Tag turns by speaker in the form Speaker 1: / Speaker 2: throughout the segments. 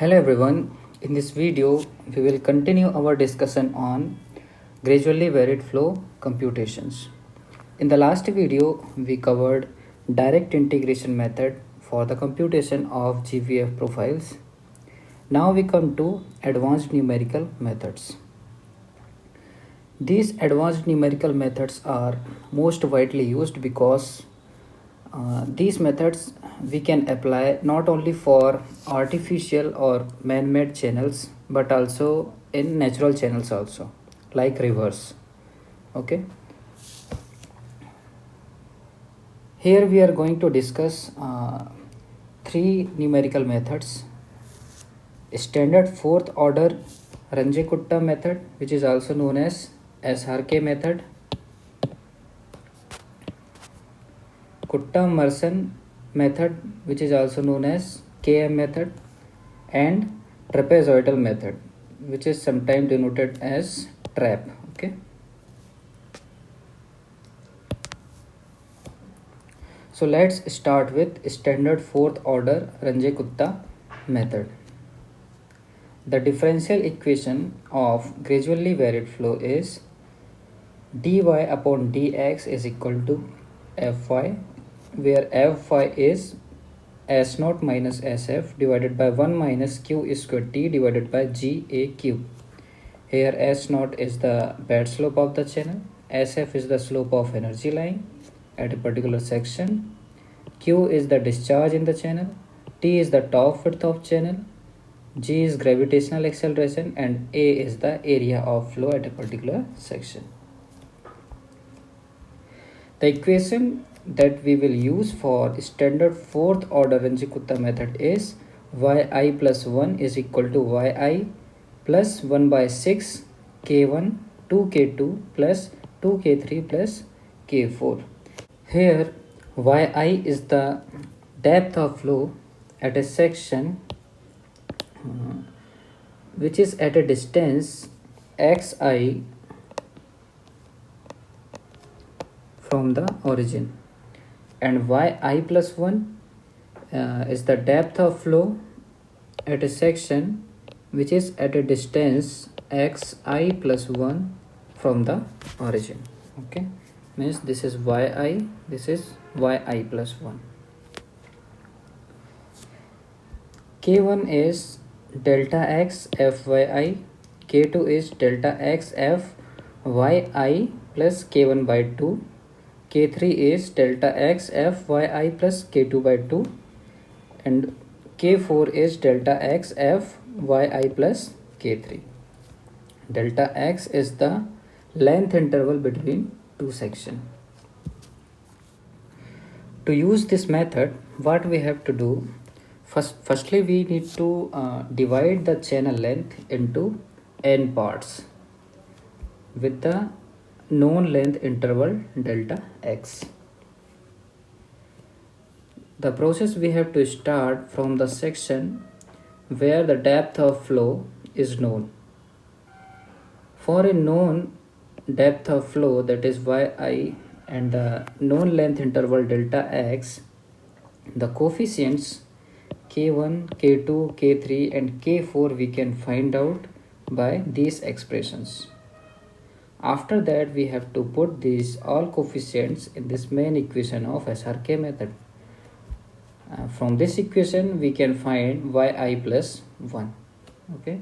Speaker 1: Hello everyone, in this video we will continue our discussion on gradually varied flow computations. In the last video we covered direct integration method for the computation of GVF profiles. Now we come to advanced numerical methods. These advanced numerical methods are most widely used because these methods we can apply not only for artificial or man-made channels but also in natural channels also, like rivers. Okay, here we are going to discuss three numerical methods: standard fourth order Ranjit-Kutta method, which is also known as SRK method; Kutta-Mersenne method, which is also known as KM method; and trapezoidal method, which is sometimes denoted as TRAP. Okay, so let's start with standard fourth order Ranjit-Kutta method. The differential equation of gradually varied flow is dy upon dx is equal to Fy, where Fy is S naught minus Sf divided by 1 minus Q squared T divided by GAQ. Here S naught is the bed slope of the channel, Sf is the slope of energy line at a particular section, Q is the discharge in the channel, T is the top width of channel, G is gravitational acceleration, and A is the area of flow at a particular section. The equation that we will use for standard fourth order Ranjit-Kutta method is yi plus 1 is equal to yi plus 1 by 6 k1 2k2 plus 2k3 plus k4. Here yi is the depth of flow at a section which is at a distance xi from the origin, and yi plus 1 is the depth of flow at a section which is at a distance xi plus 1 from the origin. Okay, means this is yi, this is yi plus 1. K1 is delta x Fyi, K2 is delta x Fyi plus K1 by 2, K3 is delta x Fyi plus K2 by 2, and K4 is delta x Fyi plus K3. Delta x is the length interval between two sections. To use this method, what we have to do, firstly we need to divide the channel length into n parts with the known length interval delta x. The process we have to start from the section where the depth of flow is known. For a known depth of flow, that is yi, and the known length interval delta x, the coefficients k1, k2, k3 and k4 we can find out by these expressions. After that we have to put these all coefficients in this main equation of SRK method. From this equation we can find yi plus 1. Okay,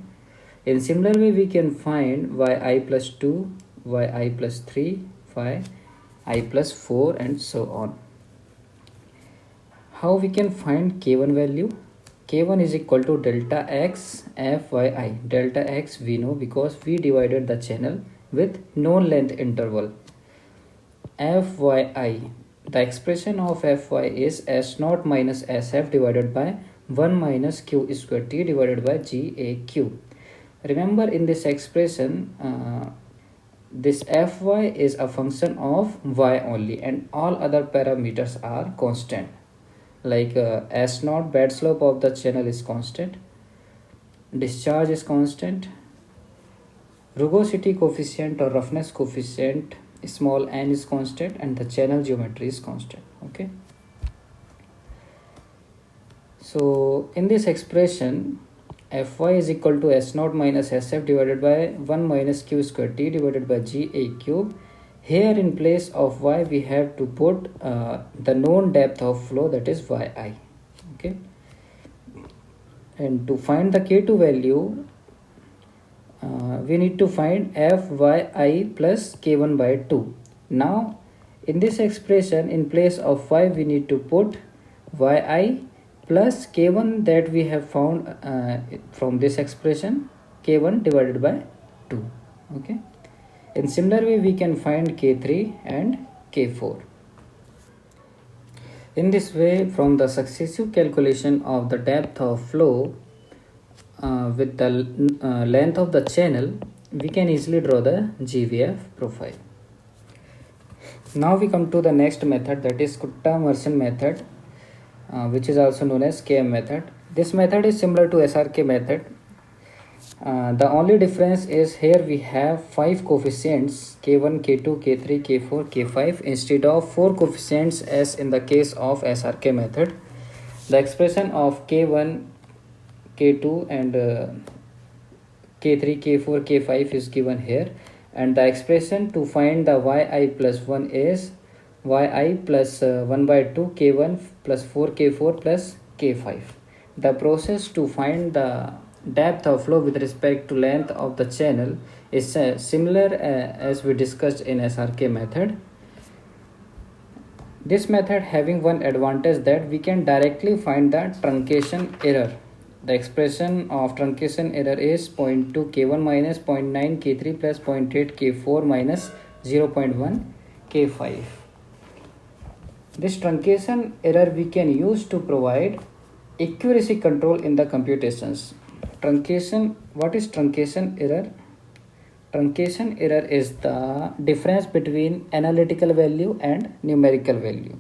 Speaker 1: in similar way we can find yi plus 2, yi plus 3, I plus 4 and so on. How we can find k1 value? K1 is equal to delta x Fyi. Delta x we know because we divided the channel with known length interval. Fyi, the expression of Fy is S naught minus Sf divided by 1 minus Q square T divided by GAQ. Remember, in this expression this Fy is a function of y only and all other parameters are constant, like S naught, bed slope of the channel, is constant, discharge is constant, rugosity coefficient or roughness coefficient small n is constant, and the channel geometry is constant. Okay, so in this expression Fy is equal to S naught minus Sf divided by 1 minus q square t divided by Ga cube. Here in place of y we have to put the known depth of flow, that is yi. Okay, and to find the K2 value we need to find Fyi plus K1 by 2. Now in this expression, in place of y we need to put yi plus K1 that we have found from this expression, K1 divided by 2. Okay, in similar way we can find K3 and K4. In this way, from the successive calculation of the depth of flow with the length of the channel, we can easily draw the GVF profile. Now we come to the next method, that is Kutta-Merson method, which is also known as KM method. This method is similar to SRK method. The only difference is here we have 5 coefficients K1, K2, K3, K4, K5 instead of 4 coefficients as in the case of SRK method. The expression of K1, K2 and K3, K4, K5 is given here, and the expression to find the yi plus 1 is yi plus 1 by 2 K1 plus 4 K4 plus K5. The process to find the depth of flow with respect to length of the channel is similar as we discussed in SRK method. This method having one advantage that we can directly find the truncation error. The expression of truncation error is 0.2 K1 minus 0.9 K3 plus 0.8 K4 minus 0.1 K5. This truncation error we can use to provide accuracy control in the computations. Truncation, what is truncation error? Truncation error is the difference between analytical value and numerical value.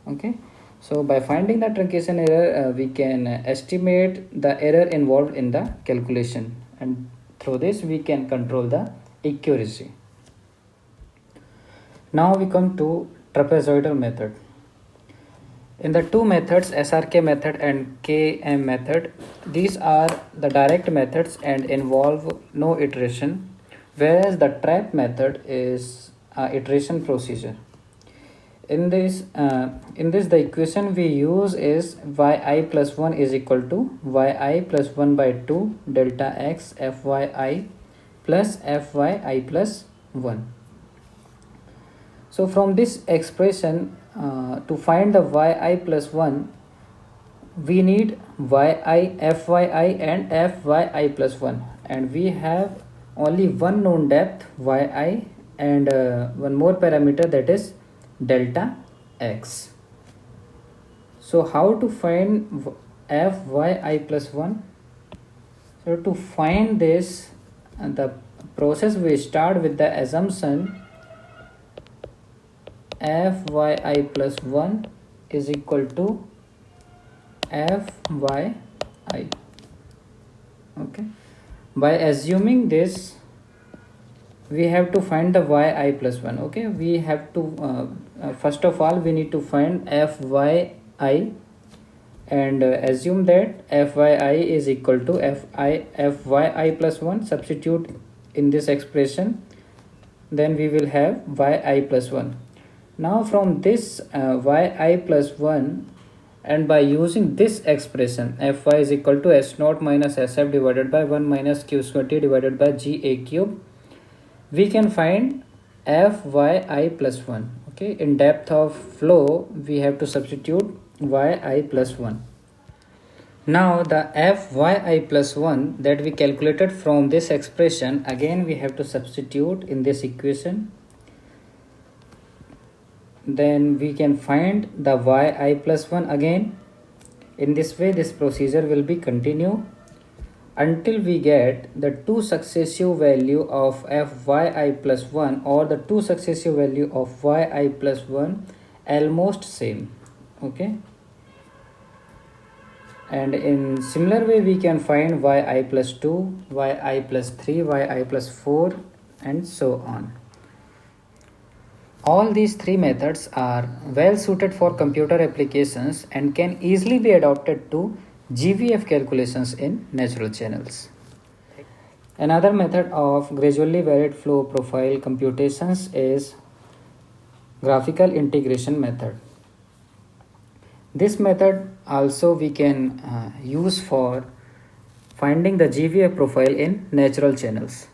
Speaker 1: Okay, so by finding the truncation error we can estimate the error involved in the calculation, and through this we can control the accuracy. Now we come to trapezoidal method. In the two methods, SRK method and KM method, these are the direct methods and involve no iteration, whereas the trap method is a iteration procedure. In this the equation we use is yi plus 1 is equal to yi plus 1 by 2 delta x fyi plus fyi plus 1. So from this expression, to find the yi plus 1, we need yi, fyi and fyi plus 1, and we have only one known depth yi and one more parameter, that is delta x. So how to find fyi plus 1? So to find this, the process we start with the assumption fyi plus 1 is equal to fyi. Okay, by assuming this we have to find the yi plus 1. Okay, we have to first of all we need to find fyi and assume that fyi is equal to fyi plus 1. Substitute in this expression, then we will have yi plus 1. Now from this yi plus 1, and by using this expression fy is equal to s naught minus sf divided by 1 minus q square t divided by Ga cube, we can find fyi plus 1. Okay, in depth of flow we have to substitute yi plus 1. Now the fyi plus 1 that we calculated from this expression, again we have to substitute in this equation. Then we can find the yi plus 1 again. In this way this procedure will be continue until we get the two successive value of fyi plus 1 or the two successive value of yi plus 1 almost same. Okay, and in similar way we can find yi plus 2, yi plus 3, yi plus 4 and so on. All these three methods are well suited for computer applications and can easily be adopted to GVF calculations in natural channels. Another method of gradually varied flow profile computations is graphical integration method. This method also we can use for finding the GVF profile in natural channels.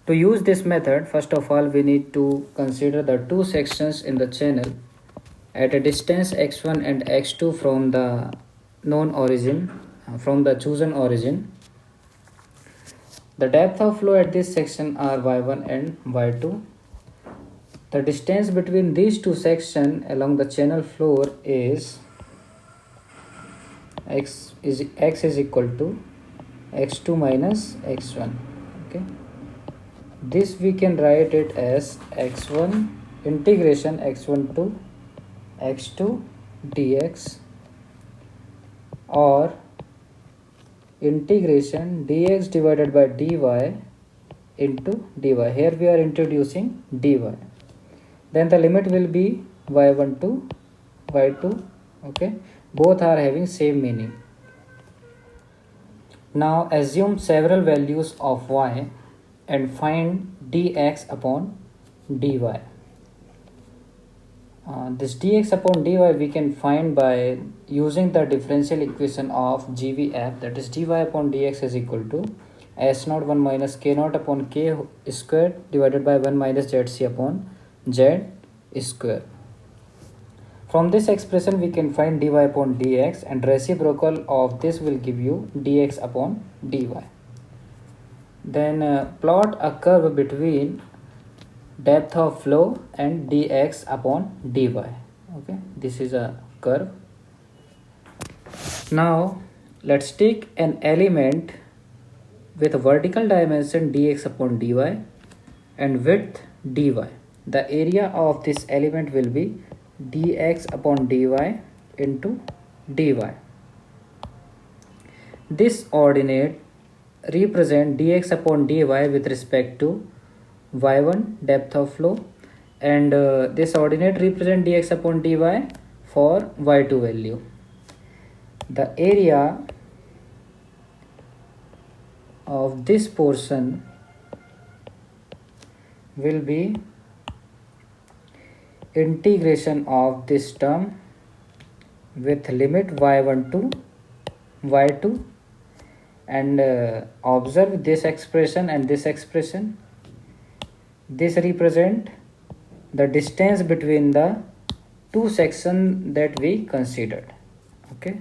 Speaker 1: To use this method, first of all we need to consider the two sections in the channel at a distance x1 and x2 from the known origin, from the chosen origin. The depth of flow at this section are y1 and y2. The distance between these two sections along the channel floor is x is equal to x2 minus x1. Okay, this we can write it as x1 integration x1 to x2 dx, or integration dx divided by dy into dy. Here we are introducing dy. Then the limit will be y1 to y2. Okay, both are having same meaning. Now assume several values of y and find dx upon dy. This dx upon dy we can find by using the differential equation of GVF, that is dy upon dx is equal to s0 1 minus k0 upon k square divided by 1 minus zc upon z square. From this expression we can find dy upon dx, and reciprocal of this will give you dx upon dy. Then plot a curve between depth of flow and dx upon dy. Okay, this is a curve. Now let's take an element with a vertical dimension dx upon dy and width dy. The area of this element will be dx upon dy into dy. This ordinate represent dx upon dy with respect to y1 depth of flow, and this ordinate represent dx upon dy for y2 value. The area of this portion will be integration of this term with limit y1 to y2, and observe this expression and this expression. This represent the distance between the two sections that we considered. Okay,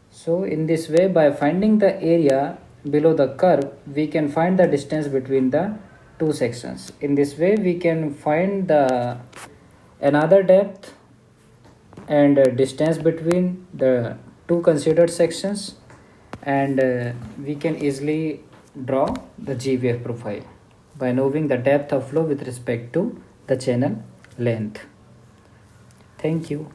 Speaker 1: so in this way, by finding the area below the curve, we can find the distance between the two sections. In this way we can find the another depth and distance between the two considered sections, and we can easily draw the GVF profile by knowing the depth of flow with respect to the channel length. Thank you.